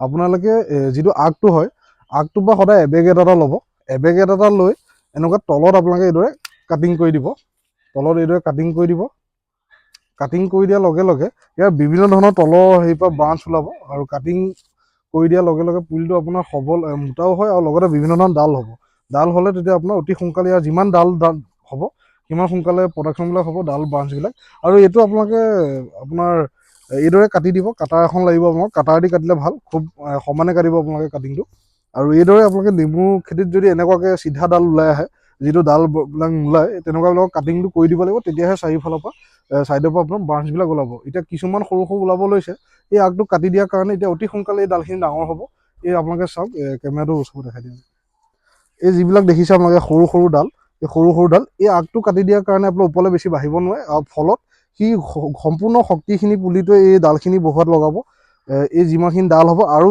আপোনালোকে যিটো আগটো হয়, আগটোৰ পৰা সদায় এবেগ এটা ল'ব। এবেগ এটা লৈ এনেকুৱা তলত আপোনালোকে এইদৰে কাটিং কৰি দিব। তলত এইদৰে কাটিং কৰি দিব। কাটিং কৰি দিয়াৰ লগে লগে ইয়াৰ বিভিন্ন ধৰণৰ তলৰ হেৰিৰ পৰা ব্ৰাঞ্চ ওলাব, আৰু কাটিং কৰি দিয়াৰ লগে লগে পুলিটো আপোনাৰ সবল মোটাও হয়, আৰু লগতে বিভিন্ন ধৰণৰ ডাল হ'ব। ডাল হ'লে তেতিয়া আপোনাৰ অতি সোনকালে ইয়াৰ যিমান ডাল হ'ব সিমান সোনকালে প্ৰডাকশ্যনবিলাক হ'ব, ডাল ব্ৰাঞ্চবিলাক। আৰু এইটো আপোনালোকে আপোনাৰ এইদৰে কাটি দিব। কাটাৰ এখন লাগিব আপোনাক, কাটাৰ দি কাটিলে ভাল, খুব সমানে কাটিব আপোনালোকে কাটিংটো। আৰু এইদৰে আপোনালোকে নেমু খেতিত যদি এনেকুৱাকৈ চিধা ডাল ওলাই আহে, যিটো ডালবিলাক নোলায়, তেনেকুৱাবিলাকক কাটিংটো কৰি দিব লাগিব। তেতিয়াহে চাৰিওফালৰ পৰা ছাইডৰ পৰা আপোনাৰ ব্ৰাঞ্চবিলাক ওলাব। এতিয়া কিছুমান সৰু সৰু ওলাব লৈছে, এই আগটো কাটি দিয়াৰ কাৰণে এতিয়া অতি সোনকালে এই ডালখিনি ডাঙৰ হ'ব। এই আপোনালোকে চাওক, কেমেৰাটো ওচৰত দেখাই দিওঁ। এই যিবিলাক দেখিছে আপোনালোকে সৰু সৰু ডাল, এই সৰু সৰু ডাল এই আগটো কাটি দিয়াৰ কাৰণে আপোনাৰ ওপৰলৈ বেছি বাঢ়িব নোৱাৰে, আৰু ফলত সি সম্পূৰ্ণ শক্তিখিনি পুলিটোৱে এই ডালখিনি বহোৱাত লগাব। এই যিমানখিনি ডাল হ'ব আৰু